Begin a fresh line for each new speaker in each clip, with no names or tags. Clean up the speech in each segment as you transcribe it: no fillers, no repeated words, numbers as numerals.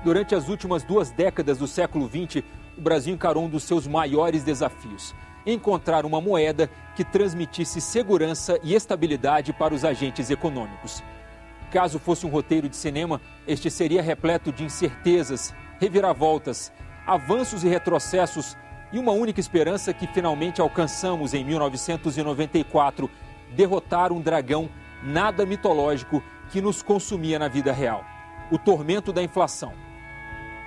Durante as últimas 2 décadas do século XX, o Brasil encarou um dos seus maiores desafios: encontrar uma moeda que transmitisse segurança e estabilidade para os agentes econômicos. Caso fosse um roteiro de cinema, este seria repleto de incertezas, reviravoltas, avanços e retrocessos e uma única esperança que finalmente alcançamos em 1994: derrotar um dragão nada mitológico que nos consumia na vida real: o tormento da inflação.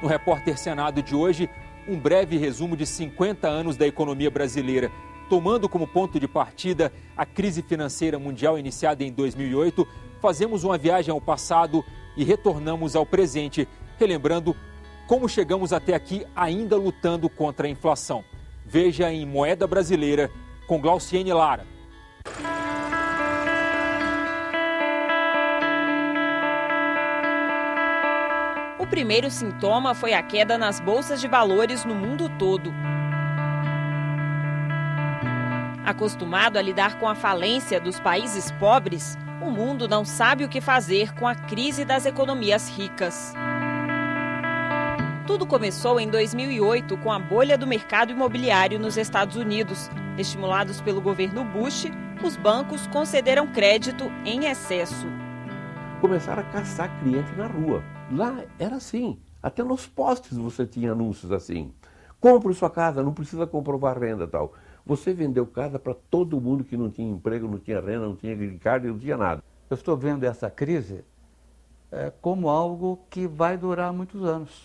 No Repórter Senado de hoje, um breve resumo de 50 anos da economia brasileira, tomando como ponto de partida a crise financeira mundial iniciada em 2008, fazemos uma viagem ao passado e retornamos ao presente, relembrando como chegamos até aqui ainda lutando contra a inflação. Veja em Moeda Brasileira, com Glauciene Lara.
O primeiro sintoma foi a queda nas bolsas de valores no mundo todo. Acostumado a lidar com a falência dos países pobres, o mundo não sabe o que fazer com a crise das economias ricas. Tudo começou em 2008 com a bolha do mercado imobiliário nos Estados Unidos. Estimulados pelo governo Bush, os bancos concederam crédito em excesso.
Começaram a caçar cliente na rua. Lá era assim. Até nos postes você tinha anúncios assim. Compre sua casa, não precisa comprovar renda e tal. Você vendeu casa para todo mundo que não tinha emprego, não tinha renda, não tinha green card, não tinha nada.
Eu estou vendo essa crise como algo que vai durar muitos anos.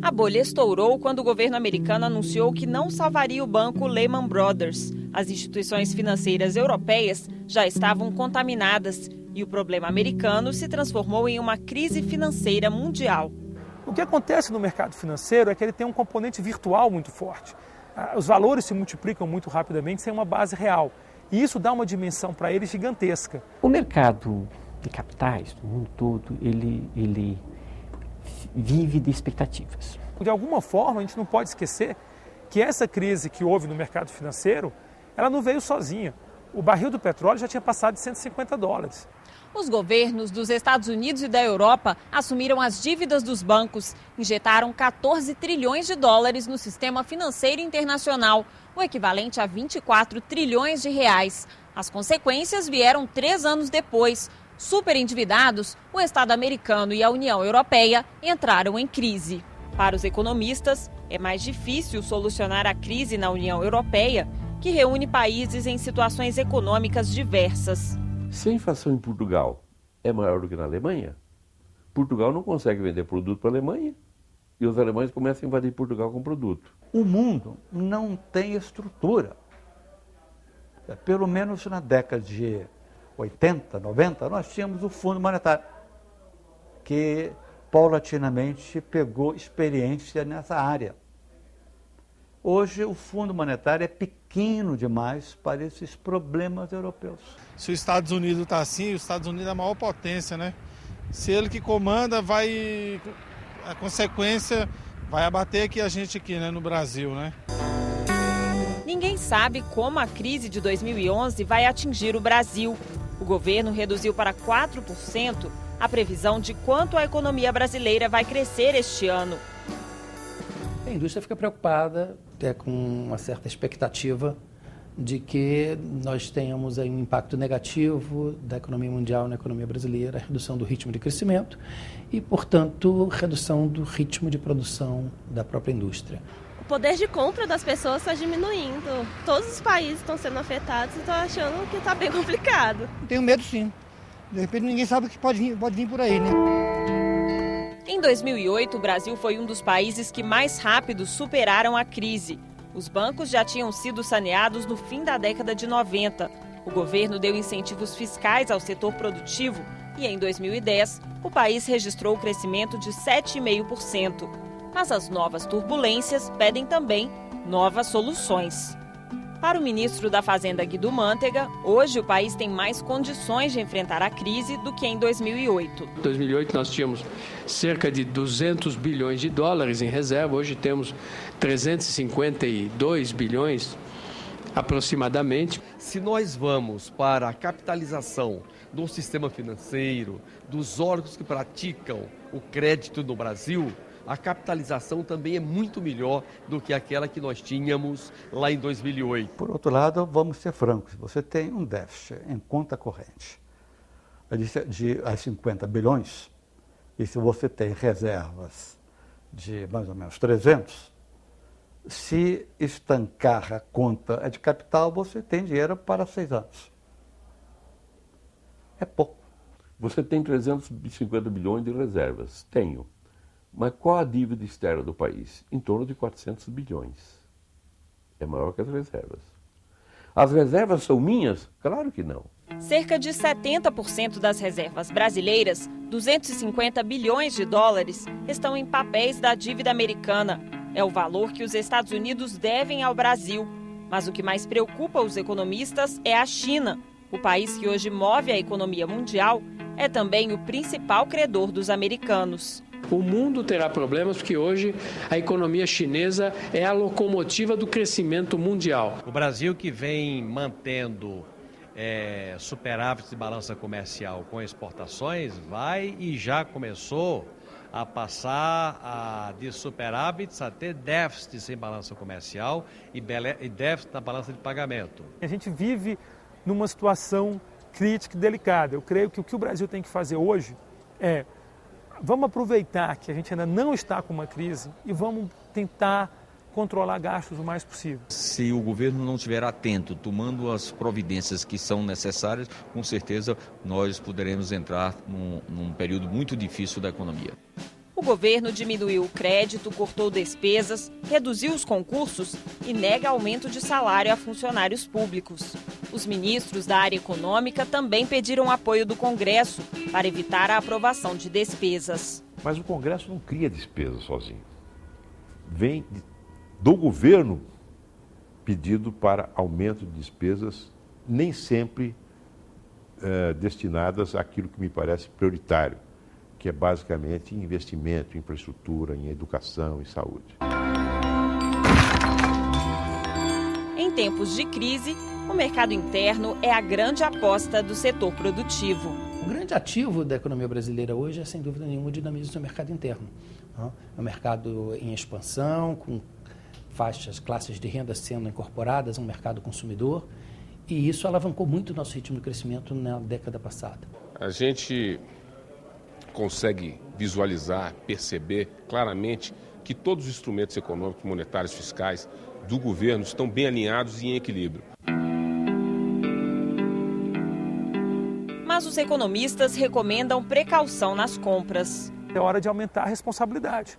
A bolha estourou quando o governo americano anunciou que não salvaria o banco Lehman Brothers. As instituições financeiras europeias já estavam contaminadas e o problema americano se transformou em uma crise financeira mundial.
O que acontece no mercado financeiro é que ele tem um componente virtual muito forte. Os valores se multiplicam muito rapidamente sem uma base real. E isso dá uma dimensão para ele gigantesca.
O mercado de capitais do mundo todo, ele vive de expectativas.
De alguma forma, a gente não pode esquecer que essa crise que houve no mercado financeiro, ela não veio sozinha. O barril do petróleo já tinha passado de $150.
Os governos dos Estados Unidos e da Europa assumiram as dívidas dos bancos, injetaram 14 trilhões de dólares no sistema financeiro internacional, o equivalente a 24 trilhões de reais. As consequências vieram 3 anos depois. Super endividados, o Estado americano e a União Europeia entraram em crise. Para os economistas, é mais difícil solucionar a crise na União Europeia, que reúne países em situações econômicas diversas.
Se a inflação em Portugal é maior do que na Alemanha, Portugal não consegue vender produto para a Alemanha e os alemães começam a invadir Portugal com produto.
O mundo não tem estrutura. Pelo menos na década de 80, 90, nós tínhamos o Fundo Monetário, que paulatinamente pegou experiência nessa área. Hoje o Fundo Monetário é pequeno demais para esses problemas europeus.
Se os Estados Unidos está assim, os Estados Unidos é a maior potência, né? Se ele que comanda, a consequência vai abater aqui a gente aqui, né, no Brasil, né?
Ninguém sabe como a crise de 2011 vai atingir o Brasil. O governo reduziu para 4% a previsão de quanto a economia brasileira vai crescer este ano.
A indústria fica preocupada, com uma certa expectativa de que nós tenhamos aí um impacto negativo da economia mundial na economia brasileira, a redução do ritmo de crescimento e, portanto, redução do ritmo de produção da própria indústria.
O poder de compra das pessoas está diminuindo. Todos os países estão sendo afetados e estão achando que está bem complicado.
Tenho medo, sim. De repente ninguém sabe o que pode vir por aí, né?
Em 2008, o Brasil foi um dos países que mais rápido superaram a crise. Os bancos já tinham sido saneados no fim da década de 90. O governo deu incentivos fiscais ao setor produtivo e, em 2010, o país registrou o crescimento de 7,5%. Mas as novas turbulências pedem também novas soluções. Para o ministro da Fazenda, Guido Mantega, hoje o país tem mais condições de enfrentar a crise do que em 2008.
Em 2008 nós tínhamos cerca de 200 bilhões de dólares em reserva, hoje temos 352 bilhões aproximadamente.
Se nós vamos para a capitalização do sistema financeiro, dos órgãos que praticam o crédito no Brasil, a capitalização também é muito melhor do que aquela que nós tínhamos lá em 2008.
Por outro lado, vamos ser francos, você tem um déficit em conta corrente de 50 bilhões, e se você tem reservas de mais ou menos 300, se estancar a conta de capital, você tem dinheiro para 6 anos. É pouco.
Você tem 350 bilhões de reservas. Tenho. Mas qual a dívida externa do país? Em torno de 400 bilhões. É maior que as reservas. As reservas são minhas? Claro que não.
Cerca de 70% das reservas brasileiras, 250 bilhões de dólares, estão em papéis da dívida americana. É o valor que os Estados Unidos devem ao Brasil. Mas o que mais preocupa os economistas é a China. O país que hoje move a economia mundial é também o principal credor dos americanos.
O mundo terá problemas porque hoje a economia chinesa é a locomotiva do crescimento mundial.
O Brasil, que vem mantendo superávit de balança comercial com exportações, vai e já começou a passar de superávites a ter déficits em balança comercial e déficit na balança de pagamento.
A gente vive numa situação crítica e delicada. Eu creio que o Brasil tem que fazer hoje é: vamos aproveitar que a gente ainda não está com uma crise e vamos tentar controlar gastos o mais possível.
Se o governo não estiver atento, tomando as providências que são necessárias, com certeza nós poderemos entrar num período muito difícil da economia.
O governo diminuiu o crédito, cortou despesas, reduziu os concursos e nega aumento de salário a funcionários públicos. Os ministros da área econômica também pediram apoio do Congresso para evitar a aprovação de despesas.
Mas o Congresso não cria despesa sozinho. Vem do governo pedido para aumento de despesas, nem sempre destinadas àquilo que me parece prioritário, que é basicamente investimento em infraestrutura, em educação e saúde.
Em tempos de crise, o mercado interno é a grande aposta do setor produtivo.
O grande ativo da economia brasileira hoje é, sem dúvida nenhuma, o dinamismo do mercado interno. É um mercado em expansão, com classes de renda sendo incorporadas a um mercado consumidor, e isso alavancou muito o nosso ritmo de crescimento na década passada.
A gente consegue visualizar, perceber claramente que todos os instrumentos econômicos, monetários, fiscais do governo estão bem alinhados e em equilíbrio.
Mas os economistas recomendam precaução nas compras.
É hora de aumentar a responsabilidade.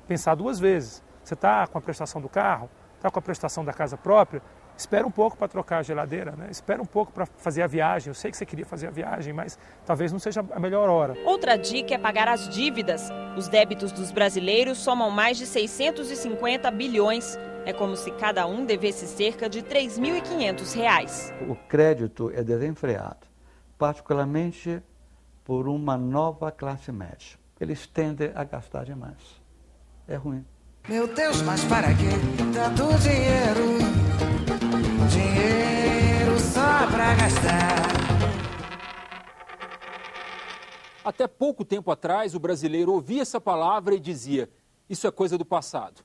Pensar 2 vezes. Você está com a prestação do carro, está com a prestação da casa própria, espera um pouco para trocar a geladeira, né? Espera um pouco para fazer a viagem. Eu sei que você queria fazer a viagem, mas talvez não seja a melhor hora.
Outra dica é pagar as dívidas. Os débitos dos brasileiros somam mais de 650 bilhões. É como se cada um devesse cerca de R$ 3.500.
O crédito é desenfreado, particularmente por uma nova classe média. Eles tendem a gastar demais. É ruim.
Meu Deus, mas para que tanto dinheiro? Dinheiro só pra gastar.
Até pouco tempo atrás, o brasileiro ouvia essa palavra e dizia: isso é coisa do passado.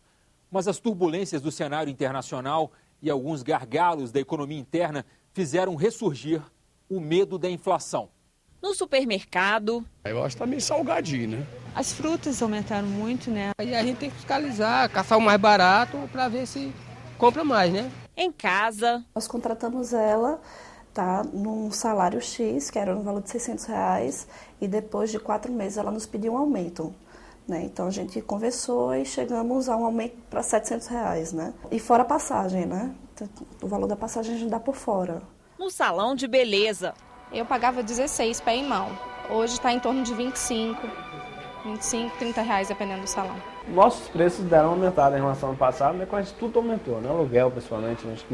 Mas as turbulências do cenário internacional e alguns gargalos da economia interna fizeram ressurgir o medo da inflação.
No supermercado...
Eu acho que tá meio salgadinho, né?
As frutas aumentaram muito, né? Aí a gente tem que fiscalizar, caçar o mais barato para ver se compra mais, né?
Em casa...
Nós contratamos ela, tá, num salário X, que era no valor de R$600, e depois de 4 meses ela nos pediu um aumento. Né? Então a gente conversou e chegamos a um aumento para R$700, né? E fora a passagem, né? O valor da passagem a gente dá por fora.
No salão de beleza...
Eu pagava 16 pé em mão. Hoje está em torno de 25, 30 reais, dependendo do salão.
Nossos preços deram uma aumentada em relação ao passado, né? Quase tudo aumentou, né? Aluguel, principalmente, a gente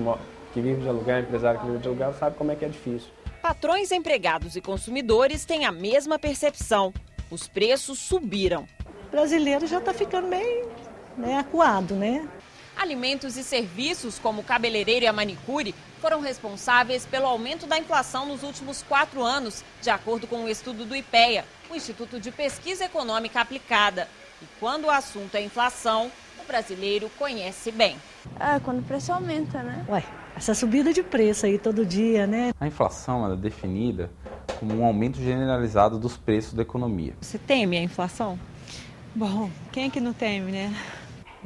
que vive de aluguel, empresário que vive de aluguel, sabe como é que é difícil.
Patrões, empregados e consumidores têm a mesma percepção. Os preços subiram.
O brasileiro já está ficando meio acuado, né?
Alimentos e serviços, como cabeleireiro e a manicure, foram responsáveis pelo aumento da inflação nos últimos 4 anos, de acordo com um estudo do IPEA, o Instituto de Pesquisa Econômica Aplicada. E quando o assunto é inflação, o brasileiro conhece bem.
Quando o preço aumenta, né?
Essa subida de preço aí todo dia, né?
A inflação ela é definida como um aumento generalizado dos preços da economia.
Você teme a inflação?
Bom, quem é que não teme, né?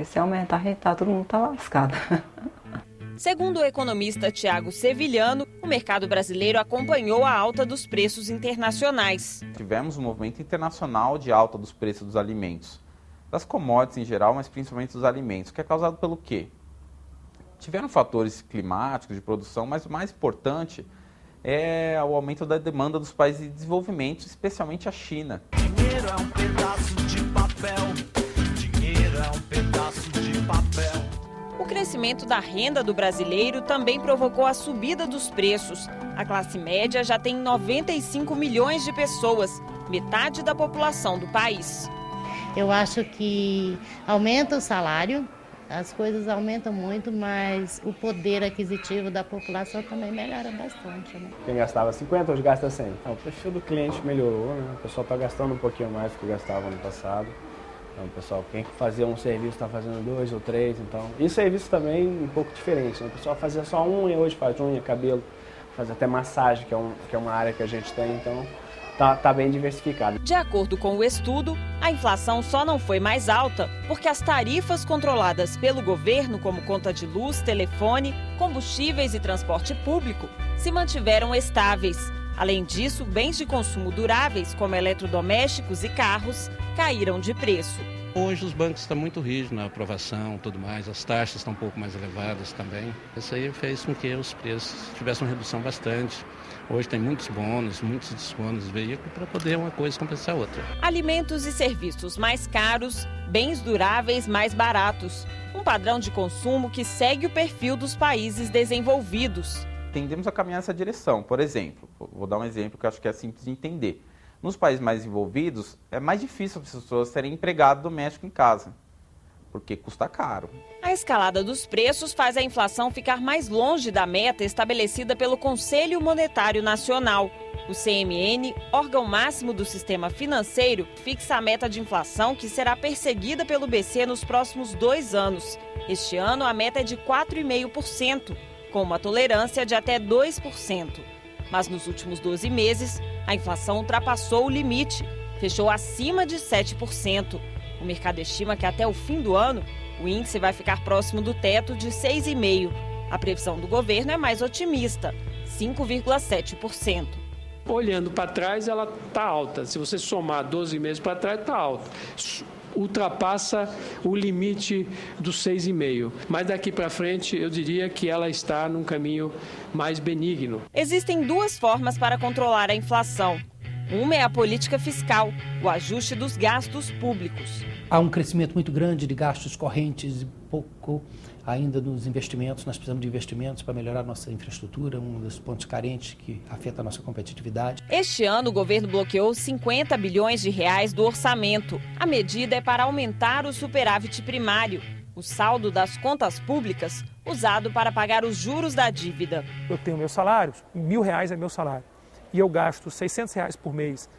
Se aumentar, todo mundo tá lascado.
Segundo o economista Tiago Sevilhano, o mercado brasileiro acompanhou a alta dos preços internacionais.
Tivemos um movimento internacional de alta dos preços dos alimentos, das commodities em geral, mas principalmente dos alimentos, que é causado pelo quê? Tiveram fatores climáticos de produção, mas o mais importante é o aumento da demanda dos países de desenvolvimento, especialmente a China.
Dinheiro é um pedaço de papel. Dinheiro é um pedaço de papel.
O crescimento da renda do brasileiro também provocou a subida dos preços. A classe média já tem 95 milhões de pessoas, metade da população do país.
Eu acho que aumenta o salário, as coisas aumentam muito, mas o poder aquisitivo da população também melhora bastante, né?
Quem gastava 50, hoje gasta 100. O perfil do cliente melhorou, né? O pessoal está gastando um pouquinho mais do que gastava no passado. Então, pessoal, quem fazia um serviço está fazendo 2 ou 3, então... E serviço também um pouco diferente, né? O pessoal fazia só unha, hoje faz unha, cabelo, faz até massagem, que é uma área que a gente tem, então tá bem diversificado.
De acordo com o estudo, a inflação só não foi mais alta porque as tarifas controladas pelo governo, como conta de luz, telefone, combustíveis e transporte público, se mantiveram estáveis. Além disso, bens de consumo duráveis, como eletrodomésticos e carros, caíram de preço.
Hoje os bancos estão muito rígidos na aprovação, tudo mais, as taxas estão um pouco mais elevadas também. Isso aí fez com que os preços tivessem uma redução bastante. Hoje tem muitos bônus, muitos descontos de veículo para poder uma coisa compensar a outra.
Alimentos e serviços mais caros, bens duráveis mais baratos. Um padrão de consumo que segue o perfil dos países desenvolvidos.
Tendemos a caminhar nessa direção. Por exemplo, vou dar um exemplo que eu acho que é simples de entender. Nos países mais desenvolvidos, é mais difícil as pessoas serem empregado doméstico em casa, porque custa caro.
A escalada dos preços faz a inflação ficar mais longe da meta estabelecida pelo Conselho Monetário Nacional. O CMN, órgão máximo do sistema financeiro, fixa a meta de inflação que será perseguida pelo BC nos próximos 2 anos. Este ano, a meta é de 4,5%. Com uma tolerância de até 2%. Mas nos últimos 12 meses, a inflação ultrapassou o limite, fechou acima de 7%. O mercado estima que até o fim do ano, o índice vai ficar próximo do teto de 6,5%. A previsão do governo é mais otimista, 5,7%.
Olhando para trás, ela está alta. Se você somar 12 meses para trás, está alta. Ultrapassa o limite dos 6,5%. Mas daqui para frente, eu diria que ela está num caminho mais benigno.
Existem 2 formas para controlar a inflação. Uma é a política fiscal, o ajuste dos gastos públicos.
Há um crescimento muito grande de gastos correntes e pouco ainda nos investimentos. Nós precisamos de investimentos para melhorar a nossa infraestrutura, um dos pontos carentes que afeta a nossa competitividade.
Este ano, o governo bloqueou 50 bilhões de reais do orçamento. A medida é para aumentar o superávit primário, o saldo das contas públicas, usado para pagar os juros da dívida.
Eu tenho meu salário, R$1.000 é meu salário, e eu gasto R$600 por mês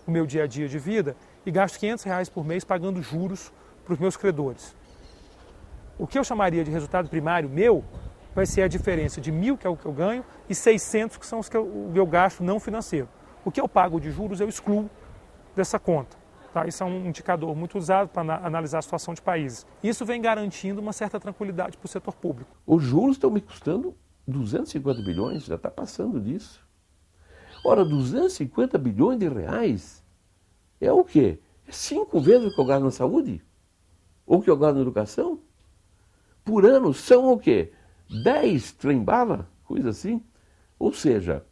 no meu dia a dia de vida e gasto R$500 por mês pagando juros para os meus credores. O que eu chamaria de resultado primário meu vai ser a diferença de 1.000, que é o que eu ganho, e 600, que são os que eu gasto não financeiro. O que eu pago de juros eu excluo dessa conta. Tá? Isso é um indicador muito usado para analisar a situação de países. Isso vem garantindo uma certa tranquilidade para o setor público.
Os juros estão me custando 250 bilhões, já está passando disso. Ora, 250 bilhões de reais é o quê? É 5 vezes o que eu gasto na saúde? Ou o que eu gasto na educação? Por ano são o quê? 10 trem-bala, coisa assim. Ou seja,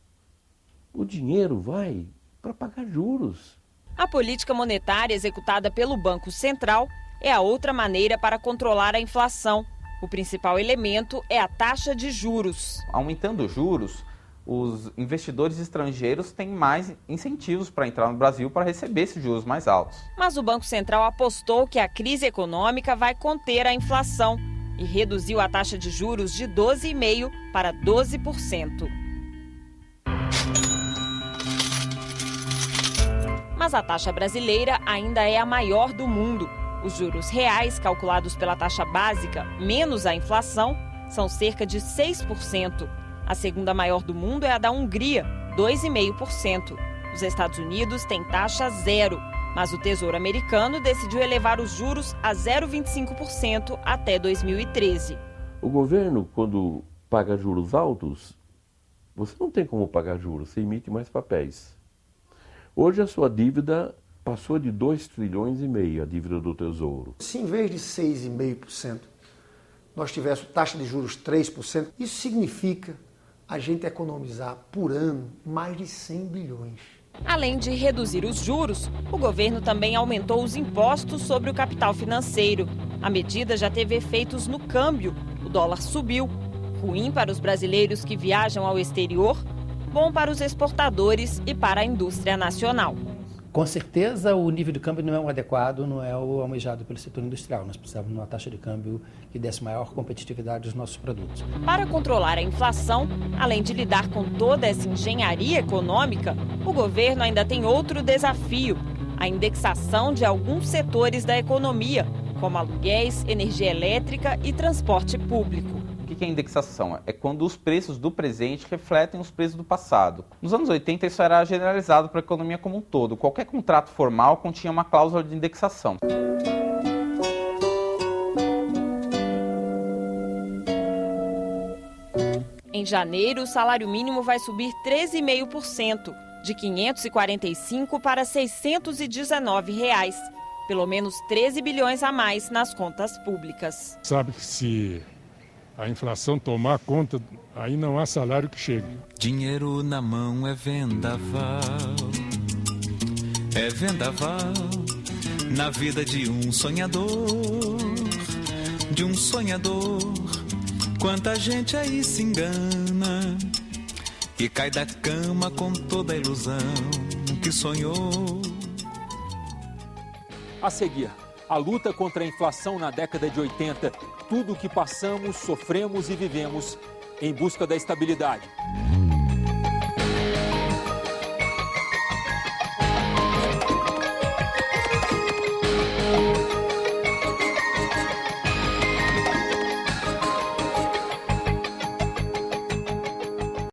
o dinheiro vai para pagar juros.
A política monetária executada pelo Banco Central é a outra maneira para controlar a inflação. O principal elemento é a taxa de juros.
Aumentando os juros, os investidores estrangeiros têm mais incentivos para entrar no Brasil para receber esses juros mais altos.
Mas o Banco Central apostou que a crise econômica vai conter a inflação e reduziu a taxa de juros de 12,5% para 12%. Mas a taxa brasileira ainda é a maior do mundo. Os juros reais, calculados pela taxa básica, menos a inflação, são cerca de 6%. A segunda maior do mundo é a da Hungria, 2,5%. Os Estados Unidos têm taxa zero, mas o Tesouro Americano decidiu elevar os juros a 0,25% até 2013.
O governo, quando paga juros altos, você não tem como pagar juros, você emite mais papéis. Hoje a sua dívida passou de 2,5 trilhões, a dívida do Tesouro.
Se em vez de 6,5% nós tivéssemos taxa de juros 3%, isso significa a gente economizar por ano mais de 100 bilhões.
Além de reduzir os juros, o governo também aumentou os impostos sobre o capital financeiro. A medida já teve efeitos no câmbio. O dólar subiu. Ruim para os brasileiros que viajam ao exterior, bom para os exportadores e para a indústria nacional.
Com certeza, o nível de câmbio não é o adequado, não é o almejado pelo setor industrial. Nós precisamos de uma taxa de câmbio que desse maior competitividade aos nossos produtos.
Para controlar a inflação, além de lidar com toda essa engenharia econômica, o governo ainda tem outro desafio: a indexação de alguns setores da economia, como aluguéis, energia elétrica e transporte público.
O que é indexação? É quando os preços do presente refletem os preços do passado. Nos anos 80, isso era generalizado para a economia como um todo. Qualquer contrato formal continha uma cláusula de indexação.
Em janeiro, o salário mínimo vai subir 13,5%, de R$ 545 para R$ 619. Pelo menos 13 bilhões a mais nas contas públicas.
Sabe que se a inflação tomar conta, aí não há salário que chegue.
Dinheiro na mão é vendaval na vida de um sonhador, Quanta gente aí se engana e cai da cama com toda a ilusão que sonhou.
A seguir, a luta contra a inflação na década de 80, tudo o que passamos, sofremos e vivemos em busca da estabilidade.